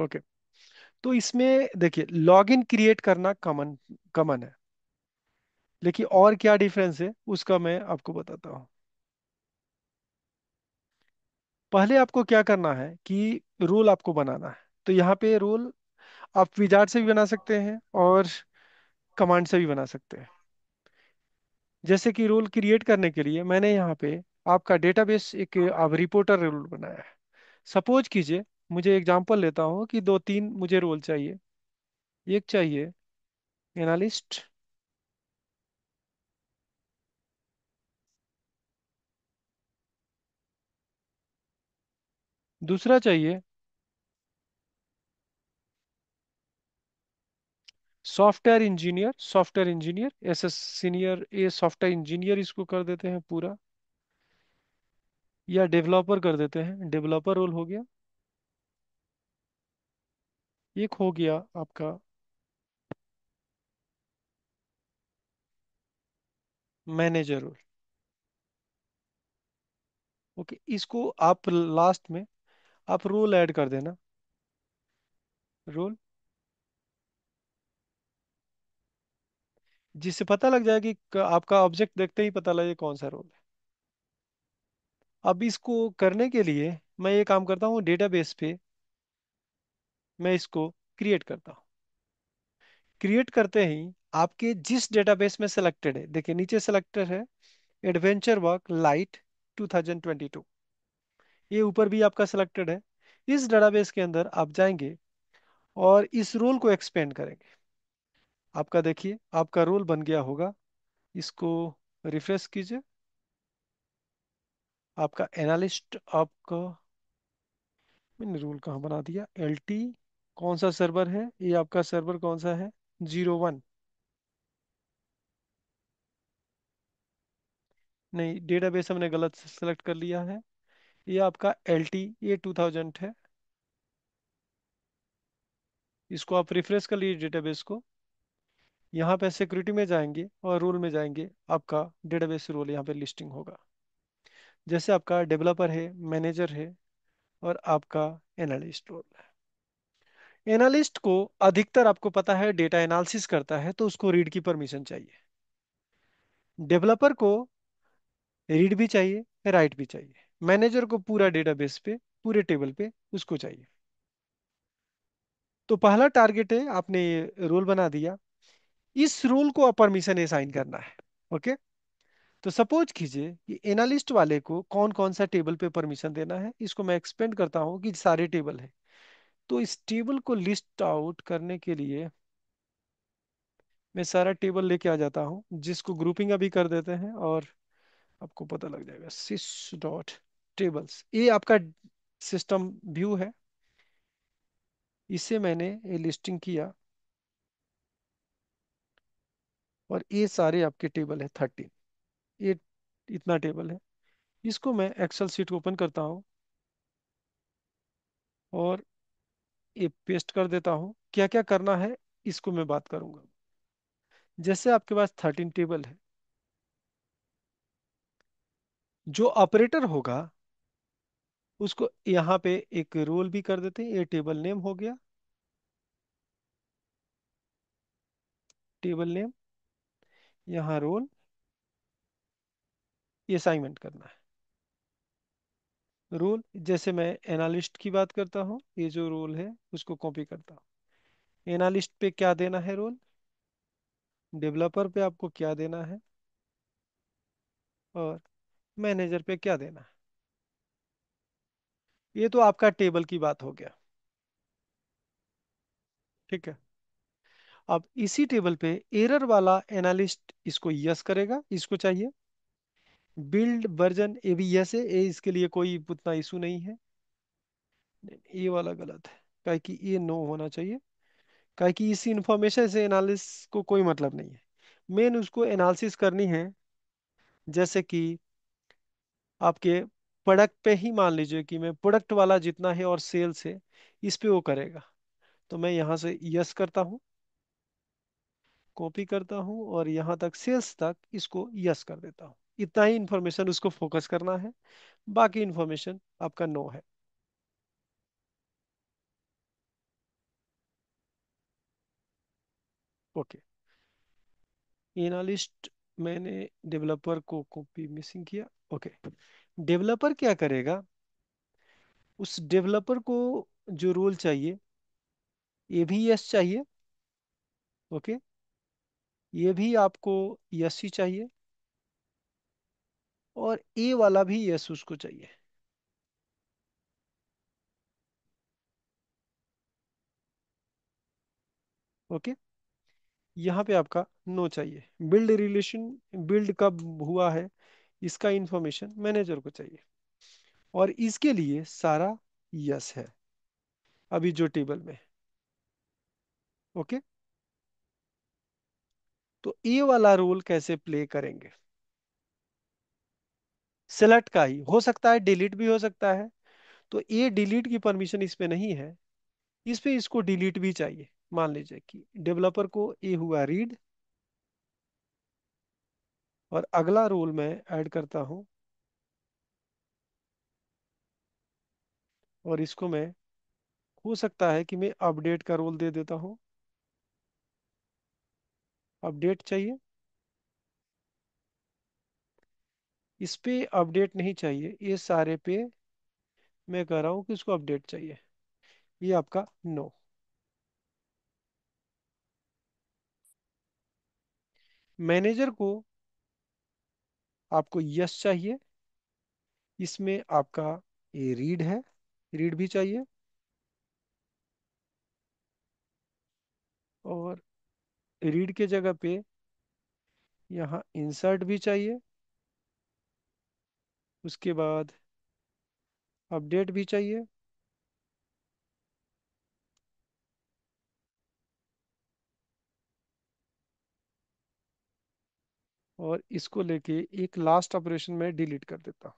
Okay. तो इसमें देखिए लॉग इन क्रिएट करना कॉमन कॉमन है, लेकिन और क्या डिफरेंस है उसका मैं आपको बताता हूँ। पहले आपको क्या करना है कि रूल आपको बनाना है। तो यहाँ पे रूल आप विजार्ड से भी बना सकते हैं और कमांड से भी बना सकते हैं। जैसे कि रूल क्रिएट करने के लिए मैंने यहाँ पे आपका डेटाबेस एक आप रिपोर्टर रूल बनाया है। सपोज कीजिए, मुझे एग्जांपल लेता हूँ कि दो तीन मुझे रोल चाहिए। एक चाहिए एनालिस्ट, दूसरा चाहिए software engineer S S senior a software engineer इसको कर देते हैं पूरा, या डेवलपर कर देते हैं, डेवलपर रोल हो गया। एक हो गया आपका मैनेजर रोल। ओके, इसको आप लास्ट में आप रोल ऐड कर देना। जिससे पता लग जाए कि आपका ऑब्जेक्ट देखते ही पता लगे कौन सा रोल है। अब इसको करने के लिए मैं ये काम करता हूँ, डेटाबेस पे मैं इसको क्रिएट करता हूँ। क्रिएट करते ही आपके जिस डेटाबेस में सिलेक्टेड है, देखिए नीचे सिलेक्टेड है एडवेंचर वर्क लाइट 2022, ये ऊपर भी आपका सिलेक्टेड है। इस डेटाबेस के अंदर आप जाएंगे और इस रोल को एक्सपेंड करेंगे। आपका देखिए आपका रोल बन गया होगा। इसको रिफ्रेश कीजिए। आपका एनालिस्ट आपका, मैंने रूल कहाँ बना दिया, एल टी कौन सा सर्वर है, ये आपका सर्वर कौन सा है, 01। नहीं, डेटाबेस हमने गलत सेलेक्ट कर लिया है। ये आपका एल टी ये 2000 है। इसको आप रिफ्रेश कर लीजिए डेटाबेस को। यहाँ पे सिक्योरिटी में जाएंगे और रोल में जाएंगे, आपका डेटाबेस रोल यहाँ पे लिस्टिंग होगा। जैसे आपका डेवलपर है, मैनेजर है और आपका एनालिस्ट रोल है। एनालिस्ट को अधिकतर आपको पता है डेटा एनालिसिस करता है तो उसको रीड की परमिशन चाहिए। डेवलपर को रीड भी चाहिए, राइट भी चाहिए। मैनेजर को पूरा डेटाबेस पे, पूरे टेबल पे उसको चाहिए। तो पहला टारगेट है, आपने ये रोल बना दिया। इस रोल को आप परमिशन असाइन करना है। ओके। तो सपोज कीजिए कि एनालिस्ट वाले को कौन कौन सा टेबल पे परमिशन देना है, इसको मैं एक्सपेंड करता हूँ कि सारे टेबल है। तो इस टेबल को लिस्ट आउट करने के लिए मैं सारा टेबल लेके आ जाता हूँ, जिसको ग्रुपिंग अभी कर देते हैं और आपको पता लग जाएगा सिस डॉट टेबल्स, ये आपका सिस्टम व्यू है। इसे मैंने ये लिस्टिंग किया और ये सारे आपके टेबल है 13। ये इतना टेबल है। इसको मैं एक्सेल सीट को ओपन करता हूँ और ये पेस्ट कर देता हूँ। क्या क्या करना है इसको मैं बात करूंगा। जैसे आपके पास 13 टेबल है, जो ऑपरेटर होगा उसको यहाँ पे एक रोल भी कर देते हैं। ये टेबल नेम हो गया, टेबल नेम, यहाँ रोल, ये असाइनमेंट करना है। रोल जैसे मैं एनालिस्ट की बात करता हूँ, ये जो रोल है उसको कॉपी करता हूँ। एनालिस्ट पे क्या देना है रोल, डेवलपर पे आपको क्या देना है, और मैनेजर पे क्या देना है। ये तो आपका टेबल की बात हो गया। ठीक है। अब इसी टेबल पे एरर वाला एनालिस्ट इसको यस करेगा, इसको चाहिए। बिल्ड वर्जन ये भी यस है, ये इसके लिए कोई उतना इशू नहीं है। ये वाला गलत है, काहे कि ये नो होना चाहिए। काहे कि इस इंफॉर्मेशन से एनालिसिस को कोई मतलब नहीं है। मेन उसको एनालिसिस करनी है। जैसे कि आपके प्रोडक्ट पे ही मान लीजिए कि मैं प्रोडक्ट वाला जितना है और सेल्स है, इस पे वो करेगा। तो मैं यहाँ से यस करता हूँ, कॉपी करता हूँ और यहाँ तक सेल्स तक इसको यस कर देता हूँ। इतना ही इंफॉर्मेशन उसको फोकस करना है, बाकी इंफॉर्मेशन आपका नो है। ओके, एनालिस्ट, मैंने डेवलपर को कॉपी मिसिंग किया। ओके, डेवलपर क्या करेगा, उस डेवलपर को जो रोल चाहिए, ये भी यस चाहिए। ओके, ये भी आपको यस ही चाहिए, और ए वाला भी यस उसको चाहिए। ओके, यहाँ पे आपका नो चाहिए। बिल्ड रिलेशन, बिल्ड कब हुआ है इसका इंफॉर्मेशन मैनेजर को चाहिए, और इसके लिए सारा यस है अभी जो टेबल में। ओके, तो ए वाला रोल कैसे प्ले करेंगे, सेलेक्ट का ही हो सकता है, डिलीट भी हो सकता है। तो ए डिलीट की परमिशन इस पे नहीं है, इस पे इसको डिलीट भी चाहिए। मान लीजिए कि डेवलपर को ए हुआ रीड, और अगला रोल मैं ऐड करता हूं, और इसको मैं, हो सकता है कि मैं अपडेट का रोल दे देता हूं। अपडेट चाहिए, इस पे अपडेट नहीं चाहिए, ये सारे पे मैं कह रहा हूँ कि इसको अपडेट चाहिए। ये आपका नो। मैनेजर को आपको यस चाहिए, इसमें आपका ये रीड है, रीड भी चाहिए, और रीड के जगह पे यहाँ इंसर्ट भी चाहिए, उसके बाद अपडेट भी चाहिए, और इसको लेके एक लास्ट ऑपरेशन में डिलीट कर देता हूँ।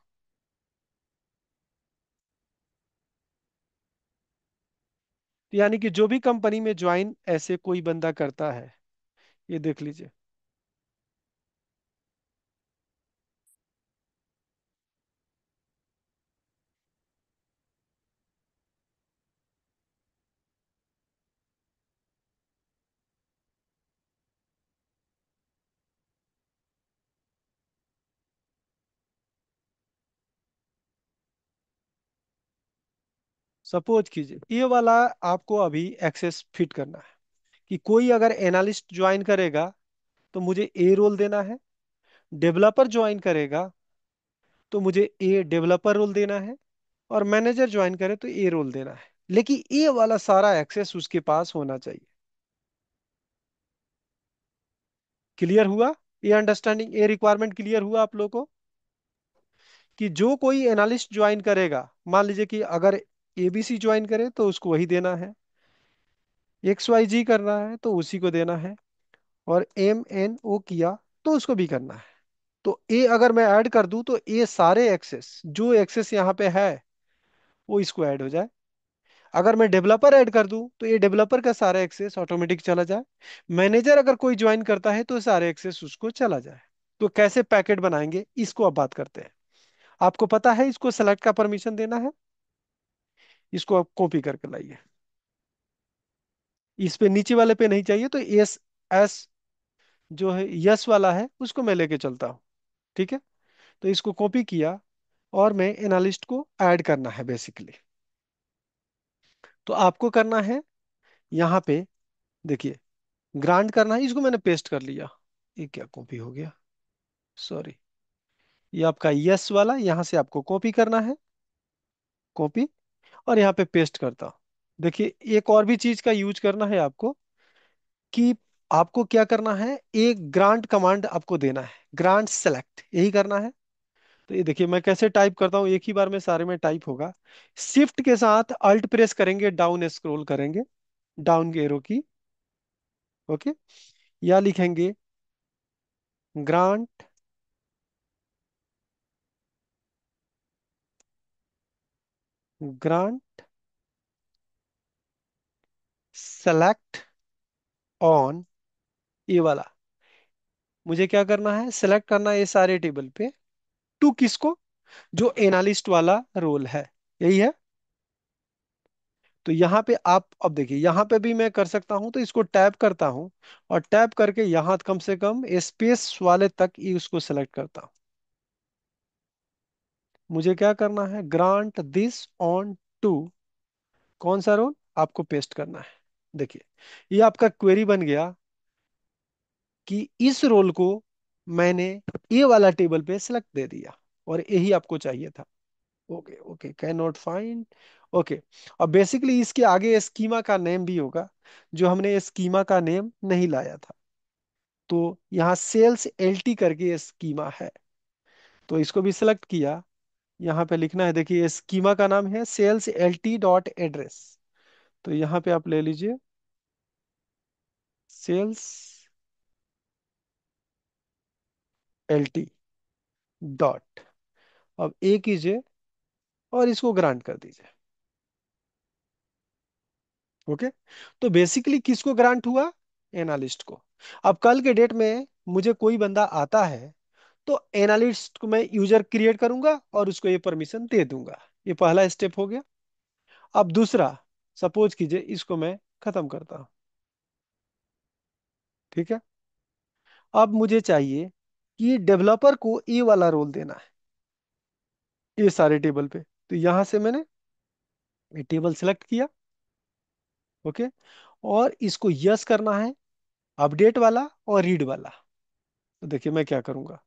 तो यानी कि जो भी कंपनी में ज्वाइन ऐसे कोई बंदा करता है, ये देख लीजिए। सपोज कीजिए ये वाला आपको अभी एक्सेस फिट करना है, कि कोई अगर एनालिस्ट ज्वाइन करेगा तो मुझे ए रोल देना है, डेवलपर ज्वाइन करेगा तो मुझे ए डेवलपर रोल देना है, और मैनेजर ज्वाइन करे तो ए रोल देना है। लेकिन ये वाला सारा एक्सेस उसके पास होना चाहिए। क्लियर हुआ? ये अंडरस्टैंडिंग, ये रिक्वायरमेंट क्लियर हुआ आप लोगों को? कि जो कोई एनालिस्ट ज्वाइन करेगा, मान लीजिए कि अगर एबीसी ज्वाइन करे तो उसको वही देना है, एक्स वाई जी करना है तो उसी को देना है, और एम एन ओ किया तो उसको भी करना है। तो ए अगर मैं ऐड कर दूं तो ये सारे एक्सेस, जो एक्सेस यहाँ पे है वो इसको ऐड हो जाए। अगर मैं डेवलपर ऐड कर दूं तो ये डेवलपर का सारा एक्सेस ऑटोमेटिक चला जाए। मैनेजर अगर कोई ज्वाइन करता है तो सारे एक्सेस उसको चला जाए। तो कैसे पैकेट बनाएंगे इसको अब बात करते हैं। आपको पता है इसको सेलेक्ट का परमिशन देना है, इसको आप कॉपी करके लाइए। इस पे नीचे वाले पे नहीं चाहिए, तो एस एस जो है यस वाला है उसको मैं लेके चलता हूँ। ठीक है, तो इसको कॉपी किया, और मैं एनालिस्ट को ऐड करना है बेसिकली। तो आपको करना है यहाँ पे, देखिए, ग्रांट करना है, इसको मैंने पेस्ट कर लिया। ये क्या कॉपी हो गया, सॉरी। ये आपका यस वाला यहाँ से आपको कॉपी करना है, कॉपी, और यहाँ पे पेस्ट करता हूँ। देखिए, एक और भी चीज का यूज करना है आपको, कि आपको क्या करना है, एक ग्रांट कमांड आपको देना है, ग्रांट सेलेक्ट, यही करना है। तो ये देखिए मैं कैसे टाइप करता हूँ, एक ही बार में सारे में टाइप होगा। शिफ्ट के साथ अल्ट प्रेस करेंगे, डाउन स्क्रॉल करेंगे, डाउन की एरो की। ओके, या लिखेंगे ग्रांट ग्रांट सेलेक्ट ऑन, ये वाला मुझे क्या करना है, सेलेक्ट करना है ये सारे टेबल पे। टू किसको, जो एनालिस्ट वाला रोल है, यही है। तो यहाँ पे आप अब देखिए, यहाँ पे भी मैं कर सकता हूँ, तो इसको टैप करता हूँ और टैप करके यहाँ कम से कम स्पेस वाले तक ही उसको सेलेक्ट करता हूँ। मुझे क्या करना है, ग्रांट दिस ऑन टू, कौन सा रोल आपको पेस्ट करना है। देखिए, ये आपका क्वेरी बन गया कि इस रोल को मैंने ये वाला टेबल पे सेलेक्ट दे दिया और यही आपको चाहिए था। Okay okay, can not find. Okay, अब बेसिकली इसके आगे स्कीमा का नेम भी होगा, जो हमने स्कीमा का नेम नहीं लाया था। तो यहाँ सेल्स एलटी करके स्कीमा है, तो इसको भी सिलेक्ट किया। यहाँ पे लिखना है, देखिए स्कीमा का नाम है सेल्स एलटी डॉट एड्रेस। तो यहाँ पे आप ले लीजिए सेल्स एलटी डॉट, अब ए कीजिए और इसको ग्रांट कर दीजिए। ओके, तो बेसिकली किसको ग्रांट हुआ, एनालिस्ट को। अब कल के डेट में मुझे कोई बंदा आता है, तो एनालिस्ट को मैं यूजर क्रिएट करूंगा और उसको ये परमिशन दे दूंगा। ये पहला स्टेप हो गया। अब दूसरा, सपोज कीजिए इसको मैं खत्म करता हूं, ठीक है। अब मुझे चाहिए कि डेवलपर को ये वाला रोल देना है ये सारे टेबल पे। तो यहां से मैंने ये टेबल सेलेक्ट किया। ओके, और इसको यस करना है, अपडेट वाला और रीड वाला। तो देखिए मैं क्या करूंगा,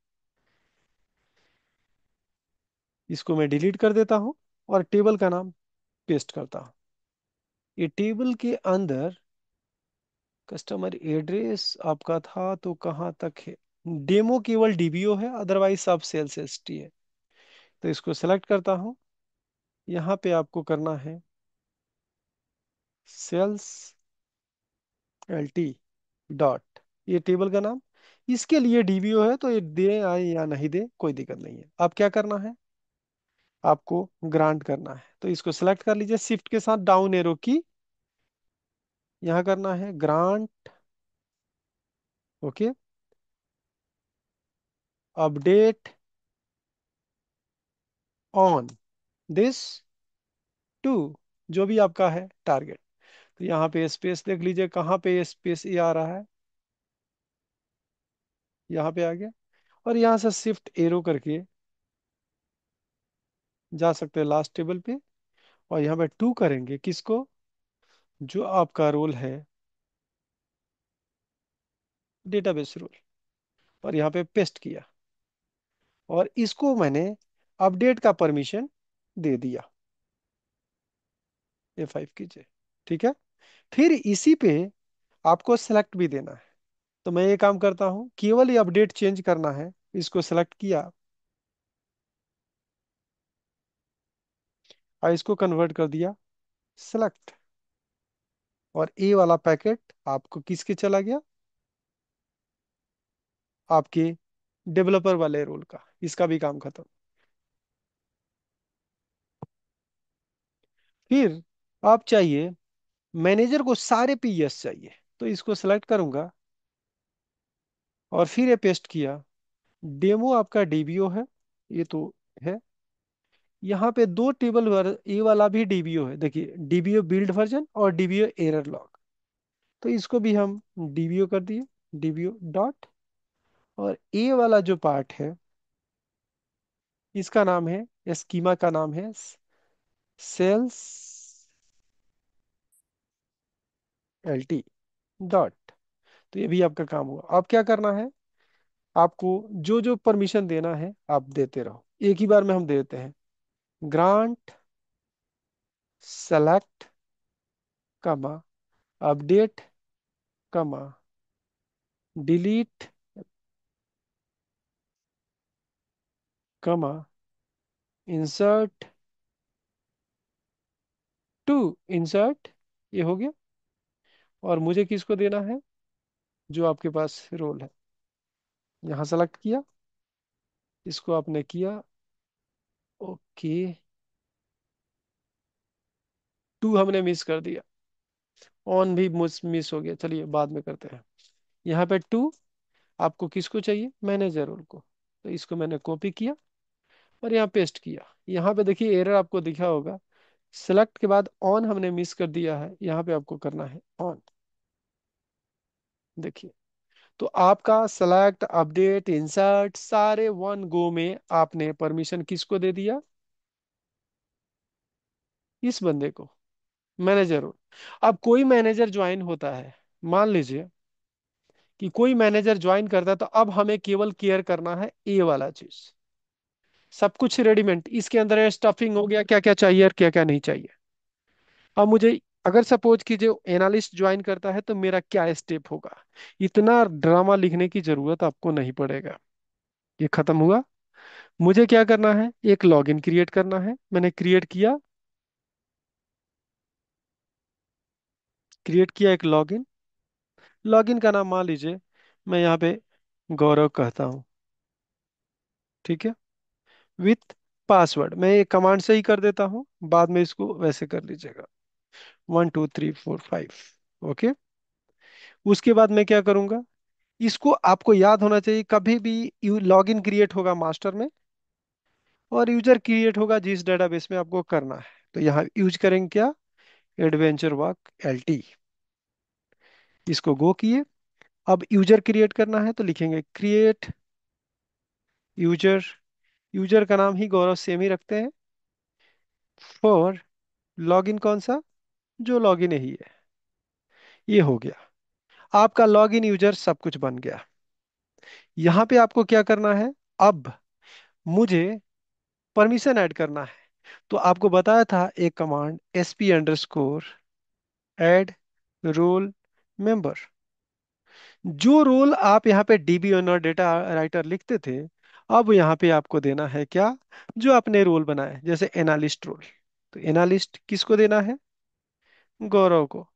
इसको मैं डिलीट कर देता हूं और टेबल का नाम पेस्ट करता हूं। ये टेबल के अंदर कस्टमर एड्रेस आपका था तो कहाँ तक है, डेमो केवल डीबीओ है, अदरवाइज सब सेल्स एसटी है। तो इसको सेलेक्ट करता हूं, यहाँ पे आपको करना है सेल्स एलटी डॉट, ये टेबल का नाम। इसके लिए डीबीओ है तो ये दे आए या नहीं दे कोई दिक्कत नहीं है। अब क्या करना है, आपको ग्रांट करना है, तो इसको सेलेक्ट कर लीजिए शिफ्ट के साथ डाउन एरो की, यहाँ करना है grant. Okay, update on this too, जो भी आपका है टारगेट। तो यहाँ पे स्पेस देख लीजिए, कहाँ पे स्पेस ये आ रहा है, यहाँ पे आ गया। और यहाँ से शिफ्ट एरो करके जा सकते हैं लास्ट टेबल पे, और यहाँ पे टू करेंगे किसको, जो आपका रोल है डेटाबेस रोल, और यहाँ पे पेस्ट किया। और इसको मैंने अपडेट का परमिशन दे दिया, F5 कीजिए, ठीक है। फिर इसी पे आपको सेलेक्ट भी देना है। तो मैं ये काम करता हूँ, केवल ये अपडेट चेंज करना है, इसको सेलेक्ट किया और इसको कन्वर्ट कर दिया सेलेक्ट। और ए वाला पैकेट आपको किसके चला गया, आपके डेवलपर वाले रोल का, इसका भी काम खत्म। फिर आप चाहिए मैनेजर को सारे पे यस चाहिए, तो इसको सेलेक्ट करूंगा और फिर ये पेस्ट किया। डेमो आपका डीबीओ है, ये तो है। यहाँ पे दो टेबल ये वाला भी डीबीओ है, देखिए डीबीओ बिल्ड वर्जन और डीबीओ एरर लॉग। तो इसको भी हम डीबीओ कर दिए, डीबीओ डॉट। और ए वाला जो पार्ट है, इसका नाम है, स्कीमा का नाम है सेल्स एलटी डॉट। तो ये भी आपका काम हुआ। अब क्या करना है, आपको जो जो परमिशन देना है आप देते रहो, एक ही बार में हम देते हैं। ग्रांट सेलेक्ट कमा अपडेट कमा डिलीट कमा इंसर्ट टू इंसर्ट, ये हो गया। और मुझे किसको देना है, जो आपके पास रोल है, यहाँ सेलेक्ट किया, इसको आपने किया। ओके, टू हमने मिस कर दिया, ऑन भी मिस हो गया, चलिए बाद में करते हैं। यहाँ पे टू आपको किसको चाहिए, मैनेजर रोल को। तो इसको मैंने कॉपी किया और यहाँ पेस्ट किया। यहाँ पे देखिए एरर आपको दिखा होगा, सेलेक्ट के बाद ऑन हमने मिस कर दिया है, यहाँ पे आपको करना है ऑन। देखिए, तो आपका सेलेक्ट, अपडेट, इंसर्ट सारे वन गो में आपने परमिशन किसको दे दिया? इस बंदे को, मैनेजर हो। अब कोई मैनेजर ज्वाइन होता है, मान लीजिए कि कोई मैनेजर ज्वाइन करता है, तो अब हमें केवल केयर करना है ए वाला चीज। सब कुछ रेडीमेड इसके अंदर स्टफिंग हो गया, क्या क्या चाहिए और क्या क्या नहीं चाहिए। अब मुझे, अगर सपोज कीजिए एनालिस्ट ज्वाइन करता है तो मेरा क्या स्टेप होगा? इतना ड्रामा लिखने की जरूरत आपको नहीं पड़ेगा। ये खत्म हुआ। मुझे क्या करना है? एक लॉगिन क्रिएट करना है। मैंने क्रिएट किया, एक लॉगिन। लॉगिन का नाम मान लीजिए मैं यहाँ पे गौरव कहता हूँ, ठीक है, विथ पासवर्ड। मैं ये कमांड से ही कर देता हूँ, बाद में इसको वैसे कर लीजिएगा, 1 2 3 4 5। ओके। उसके बाद मैं क्या करूंगा? इसको आपको याद होना चाहिए, कभी भी लॉगिन क्रिएट होगा मास्टर में और यूजर क्रिएट होगा जिस डेटाबेस में आपको करना है। तो यहाँ यूज करेंगे क्या? Adventure walk LT। इसको गो किए। अब यूजर क्रिएट करना है तो लिखेंगे क्रिएट यूजर। यूजर का नाम ही गौरव सेम ही रखते हैं। फॉर लॉगिन कौन सा? जो लॉगिन यही है। ये हो गया, आपका लॉगिन यूजर सब कुछ बन गया। यहाँ पे आपको क्या करना है? अब मुझे परमिशन ऐड करना है। तो आपको बताया था एक कमांड SP_add रोल मेंबर। जो रोल आप यहाँ पे DB ऑनर डेटा राइटर लिखते थे, अब यहाँ पे आपको देना है क्या? जो आपने रोल बनाया, जैसे एनालिस्ट रोल। तो एनालिस्ट किसको देना है? गौरव को।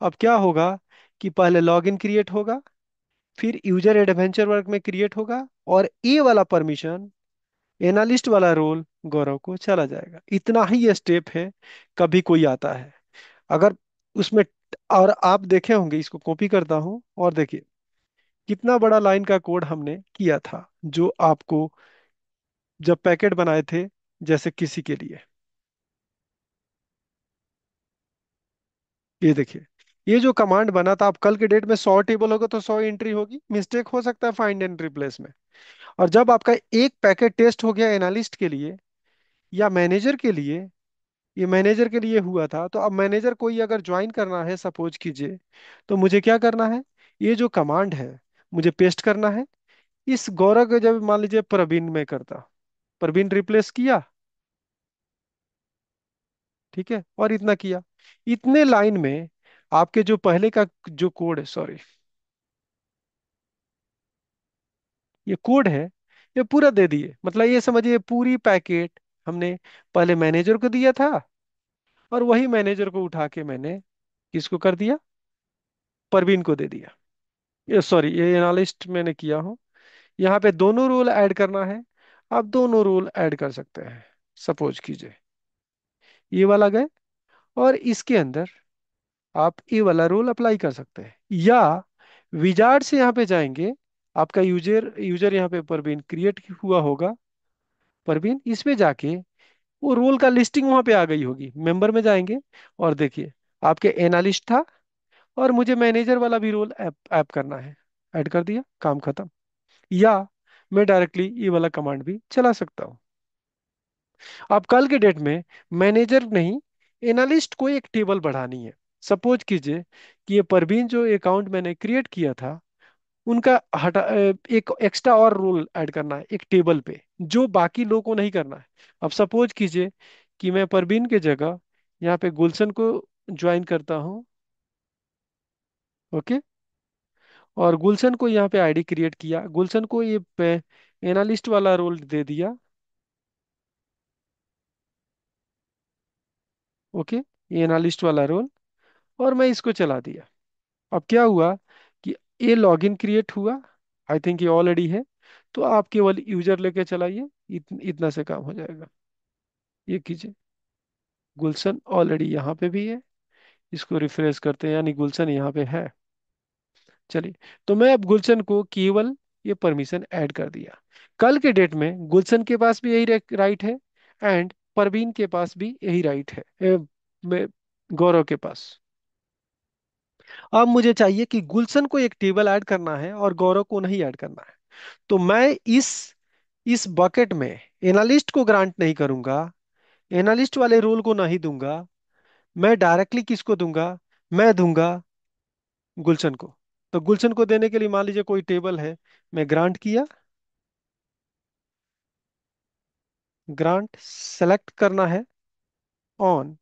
अब क्या होगा कि पहले लॉगिन क्रिएट होगा, फिर यूजर एडवेंचर वर्क में क्रिएट होगा, और ए वाला परमिशन, एनालिस्ट वाला रोल गौरव को चला जाएगा। इतना ही ये स्टेप है। कभी कोई आता है अगर उसमें, और आप देखे होंगे, इसको कॉपी करता हूं और देखिए कितना बड़ा लाइन का कोड हमने किया था, जो आपको जब पैकेट बनाए थे, जैसे किसी के लिए। ये देखिए, ये जो कमांड बना था, आप कल के डेट में 100 टेबल होगा तो 100 एंट्री होगी, मिस्टेक हो सकता है फाइंड एंड रिप्लेस में। और जब आपका एक पैकेट टेस्ट हो गया एनालिस्ट के लिए या मैनेजर के लिए, ये मैनेजर के लिए हुआ था, तो अब मैनेजर कोई अगर ज्वाइन करना है सपोज कीजिए, तो मुझे क्या करना है? ये जो कमांड है मुझे पेस्ट करना है। इस गौरव को जब मान लीजिए प्रवीण में करता, प्रवीण रिप्लेस किया, ठीक है, और इतना किया। इतने लाइन में आपके जो पहले का जो कोड है, सॉरी, ये कोड है, ये पूरा दे दिए। मतलब ये समझिए पूरी पैकेट हमने पहले मैनेजर को दिया था, और वही मैनेजर को उठा के मैंने किसको कर दिया? परवीन को दे दिया। ये सॉरी, ये एनालिस्ट मैंने किया हूँ। यहाँ पे दोनों रोल ऐड करना है। आप दोनों रोल ऐड कर सकते हैं। सपोज कीजिए ये वाला गए, और इसके अंदर आप ये वाला रोल अप्लाई कर सकते हैं, या विजार्ड से यहाँ पे जाएंगे। आपका यूजर यूजर यहाँ पे परवीन क्रिएट हुआ होगा, परवीन इसमें जाके वो रोल का लिस्टिंग वहां पे आ गई होगी। मेंबर में जाएंगे और देखिए आपके एनालिस्ट था, और मुझे मैनेजर वाला भी रोल ऐप ऐप करना है। ऐड कर दिया, काम खत्म। या मैं डायरेक्टली ये वाला कमांड भी चला सकता हूँ। अब कल के डेट में मैनेजर नहीं, एनालिस्ट को एक टेबल बढ़ानी है। सपोज कीजिए कि ये परवीन जो अकाउंट मैंने क्रिएट किया था, उनका एक एक्स्ट्रा और रोल ऐड करना है एक टेबल पे, जो बाकी लोगों को नहीं करना है। अब सपोज कीजिए कि मैं परवीन के जगह यहाँ पे गुलशन को ज्वाइन करता हूँ। ओके। और गुलशन को यहाँ पे ID क्रिएट किया, गुलशन को ये एनालिस्ट वाला रोल दे दिया। ओके, ये एनालिस्ट वाला रोल, और मैं इसको चला दिया। अब क्या हुआ कि ये लॉगिन क्रिएट हुआ। आई थिंक ये ऑलरेडी है। तो आप केवल यूजर लेके चलाइए, इतना से काम हो जाएगा। ये कीजिए, गुलशन ऑलरेडी यहाँ पे भी है। इसको रिफ्रेश करते हैं, यानी गुलशन यहाँ पे है। चलिए, तो मैं अब गुलशन को केवल ये परमिशन ऐड कर दिया। कल के डेट में गुलशन के पास भी यही राइट है, एंड परवीन के पास भी यही राइट है, गौरव के पास। अब मुझे चाहिए कि गुलशन को एक टेबल ऐड करना है और गौरव को नहीं ऐड करना है। तो मैं इस बकेट में एनालिस्ट को ग्रांट नहीं करूंगा, एनालिस्ट वाले रोल को नहीं दूंगा। मैं डायरेक्टली किसको दूंगा? मैं दूंगा गुलशन को। तो गुलशन को देने के लिए मान लीजिए कोई टेबल है, मैं ग्रांट किया। ग्रांट सेलेक्ट करना है ऑन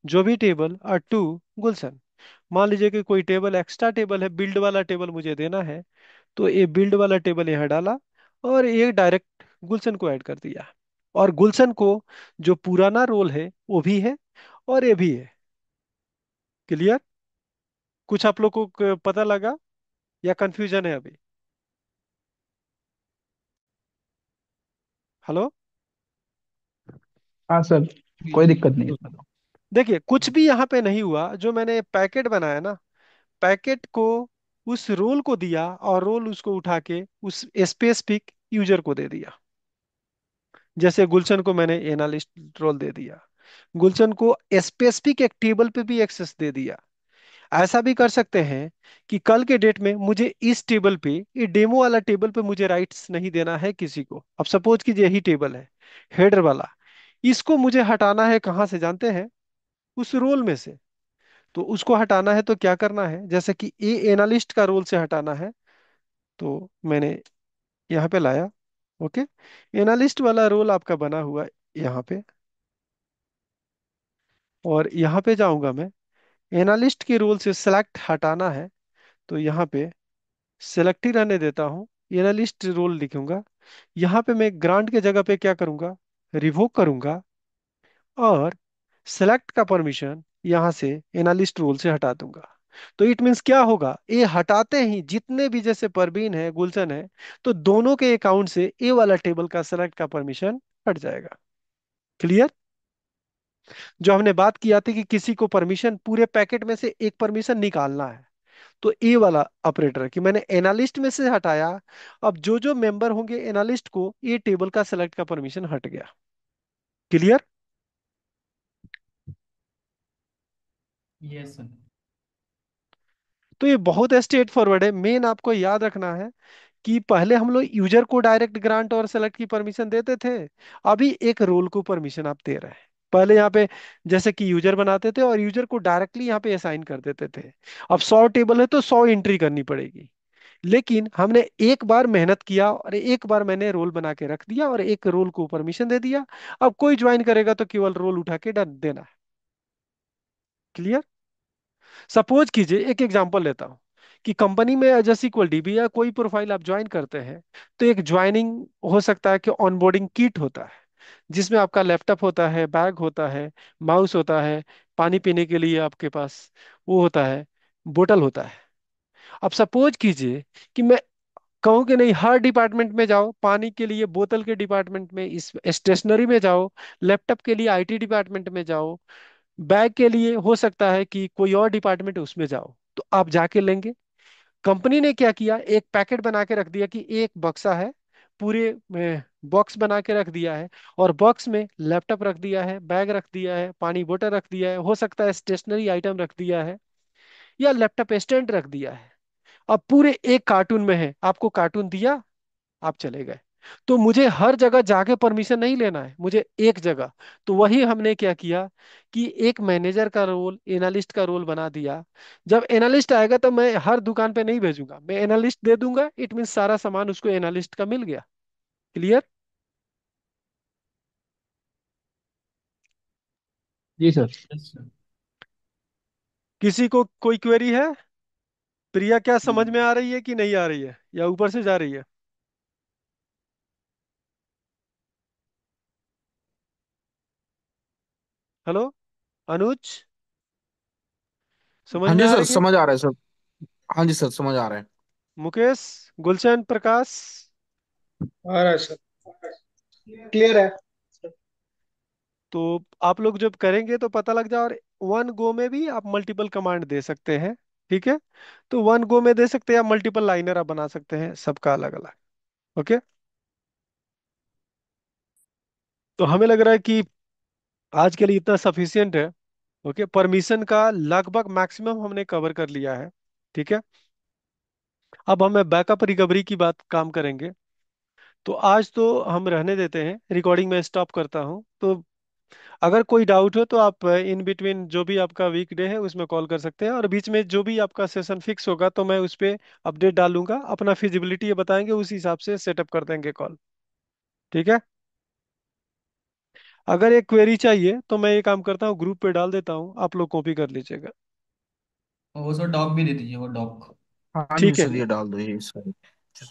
जो भी टेबल और टू गुलशन। मान लीजिए कि कोई टेबल एक्स्ट्रा टेबल है, बिल्ड वाला टेबल मुझे देना है, तो ये बिल्ड वाला टेबल यहाँ डाला और ये डायरेक्ट गुलशन को ऐड कर दिया। और गुलशन को जो पुराना रोल है वो भी है और ये भी है। क्लियर? कुछ आप लोग को पता लगा या कंफ्यूजन है अभी? हेलो? हाँ सर, कोई दिक्कत नहीं है इसमें तो। देखिए, कुछ भी यहाँ पे नहीं हुआ। जो मैंने पैकेट बनाया ना, पैकेट को उस रोल को दिया और रोल उसको उठा के उस स्पेसिफिक यूजर को दे दिया। जैसे गुलशन को मैंने एनालिस्ट रोल दे दिया, गुलशन को स्पेसिफिक एक टेबल पे भी एक्सेस दे दिया। ऐसा भी कर सकते हैं कि कल के डेट में मुझे इस टेबल पे, ये डेमो वाला टेबल पे मुझे राइट्स नहीं देना है किसी को। अब सपोज कीजिए यही टेबल है, हेडर वाला, इसको मुझे हटाना है कहाँ से जानते हैं? उस रोल में से। तो उसको हटाना है तो क्या करना है? जैसे कि ए एनालिस्ट का रोल से हटाना है, तो मैंने यहाँ पे लाया। ओके, एनालिस्ट वाला रोल आपका बना हुआ है यहाँ पे, और यहाँ पे जाऊंगा मैं। एनालिस्ट के रोल से सेलेक्ट हटाना है, तो यहाँ पे सेलेक्ट ही रहने देता हूँ, एनालिस्ट रोल लिखूंगा। यहाँ पे मैं ग्रांट के जगह पे क्या करूंगा? रिवोक करूंगा और सेलेक्ट का परमिशन यहाँ से एनालिस्ट रोल से हटा दूंगा। तो इट मीन्स क्या होगा? ये हटाते ही जितने भी जैसे परवीन है, गुलशन है, तो दोनों के अकाउंट से ए वाला टेबल का सेलेक्ट का परमिशन हट जाएगा। क्लियर? जो हमने बात किया थी कि किसी को परमिशन पूरे पैकेट में से एक परमिशन निकालना है, तो ए वाला ऑपरेटर कि मैंने एनालिस्ट में से हटाया। अब जो जो मेंबर होंगे एनालिस्ट को ए टेबल का सेलेक्ट का परमिशन हट गया। क्लियर? Yes sir. तो ये बहुत स्ट्रेट फॉरवर्ड है। मेन आपको याद रखना है कि पहले हम लोग यूजर को डायरेक्ट ग्रांट और सेलेक्ट की परमिशन देते थे, अभी एक रोल को परमिशन आप दे रहे हैं। पहले यहाँ पे जैसे कि यूजर बनाते थे और यूजर को डायरेक्टली यहाँ पे असाइन कर देते थे। अब 100 टेबल है तो 100 एंट्री करनी पड़ेगी। लेकिन हमने एक बार मेहनत किया और एक बार मैंने रोल बना के रख दिया और एक रोल को परमिशन दे दिया। अब कोई ज्वाइन करेगा तो केवल रोल उठा के डन देना है। क्लियर? सपोज कीजिए, एक एग्जांपल लेता हूं कि कंपनी में एज इक्वल डीबी या कोई प्रोफाइल आप ज्वाइन करते हैं, तो एक ज्वाइनिंग हो सकता है कि ऑनबोर्डिंग किट होता है, जिसमें आपका लैपटॉप होता है, बैग होता है, माउस होता है, पानी पीने के लिए आपके पास वो होता है, बोतल होता है। अब सपोज कीजिए कि मैं कहूँ कि नहीं, हर डिपार्टमेंट में जाओ, पानी के लिए बोतल के डिपार्टमेंट में, इस स्टेशनरी में जाओ, लैपटॉप के लिए आईटी डिपार्टमेंट में जाओ, बैग के लिए हो सकता है कि कोई और डिपार्टमेंट है उसमें जाओ, तो आप जाके लेंगे। कंपनी ने क्या किया, एक पैकेट बना के रख दिया कि एक बक्सा है, पूरे बॉक्स बना के रख दिया है, और बॉक्स में लैपटॉप रख दिया है, बैग रख दिया है, पानी बोतल रख दिया है, हो सकता है स्टेशनरी आइटम रख दिया है, या लैपटॉप स्टैंड रख दिया है। अब पूरे एक कार्टून में है, आपको कार्टून दिया, आप चले गए। तो मुझे हर जगह जाके परमिशन नहीं लेना है, मुझे एक जगह। तो वही हमने क्या किया कि एक मैनेजर का रोल, एनालिस्ट का रोल बना दिया। जब एनालिस्ट आएगा तो मैं हर दुकान पे नहीं भेजूंगा, मैं एनालिस्ट दे दूंगा, इट मीन सारा सामान उसको एनालिस्ट का मिल गया। क्लियर? जी सर। Yes sir. किसी को कोई क्वेरी है? प्रिया, क्या समझ में आ रही है कि नहीं आ रही है, या ऊपर से जा रही है? हेलो अनुज, समझ हाँ में जी आ सर, रही है? समझ आ रहा है सर। हाँ जी सर, समझ आ रहा है। मुकेश, गुलशन, प्रकाश, आ रहा है सर। क्लियर है। तो आप लोग जब करेंगे तो पता लग जाए। और वन गो में भी आप मल्टीपल कमांड दे सकते हैं, ठीक है? तो वन गो में दे सकते हैं या मल्टीपल लाइनर आप बना सकते हैं, सबका अलग अलग। ओके, तो हमें लग रहा है कि आज के लिए इतना सफिशियंट है। ओके, परमिशन का लगभग मैक्सिमम हमने कवर कर लिया है। ठीक है। अब हमें बैकअप रिकवरी की बात काम करेंगे। तो आज तो हम रहने देते हैं, रिकॉर्डिंग में स्टॉप करता हूँ। तो अगर कोई डाउट हो तो आप इन बिटवीन जो भी आपका वीकडे है उसमें कॉल कर सकते हैं, और बीच में जो भी आपका सेशन फिक्स होगा तो मैं उस पर अपडेट डालूंगा, अपना फिजिबिलिटी ये बताएंगे, उस हिसाब से सेटअप कर देंगे कॉल। ठीक है। अगर एक क्वेरी चाहिए तो मैं ये काम करता हूँ, ग्रुप पे डाल देता हूँ, आप लोग कॉपी कर लीजिएगा। वो सर डॉक भी दे दीजिए, वो डॉक। हाँ जी ठीक है। सर, ये डाल दो ये सर।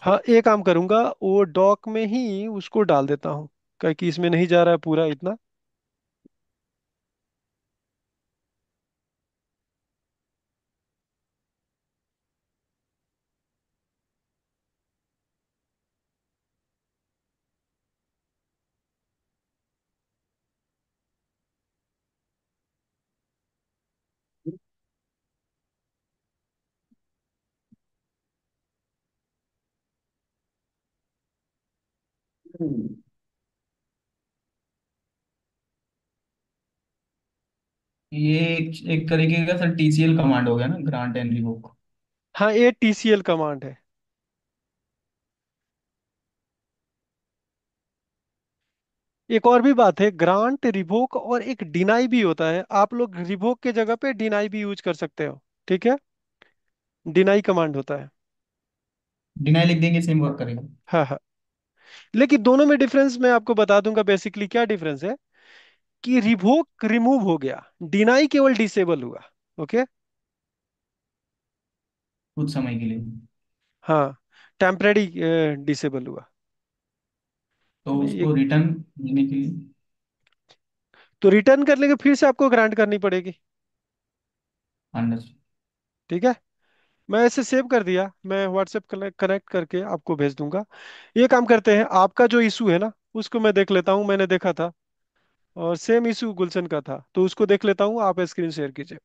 हाँ, एक काम करूंगा, वो डॉक में ही उसको डाल देता हूँ, क्योंकि इसमें नहीं जा रहा है पूरा इतना। ये एक तरीके का सर टीसीएल कमांड हो गया ना, ग्रांट एंड रिवोक। हाँ, ये टीसीएल कमांड है। एक और भी बात है, ग्रांट, रिवोक और एक डिनाई भी होता है। आप लोग रिवोक के जगह पे डिनाई भी यूज कर सकते हो। ठीक है। डिनाई कमांड होता है। डिनाई लिख देंगे, सेम वर्क करेगा। हाँ हाँ। लेकिन दोनों में डिफरेंस मैं आपको बता दूंगा, बेसिकली क्या डिफरेंस है। कि रिवोक रिमूव हो गया, डिनाई केवल डिसेबल हुआ। ओके। कुछ समय के लिए। हाँ, टेम्परेरी डिसेबल हुआ। तो मैं एक, उसको रिटर्न देने के लिए। तो रिटर्न करने के फिर से आपको ग्रांट करनी पड़ेगी। अंडरस्टूड। ठीक है। मैं ऐसे सेव कर दिया, मैं व्हाट्सएप कनेक्ट करके आपको भेज दूंगा। ये काम करते हैं, आपका जो इशू है ना उसको मैं देख लेता हूँ, मैंने देखा था। और सेम इशू गुलशन का था, तो उसको देख लेता हूँ, आप स्क्रीन शेयर कीजिए।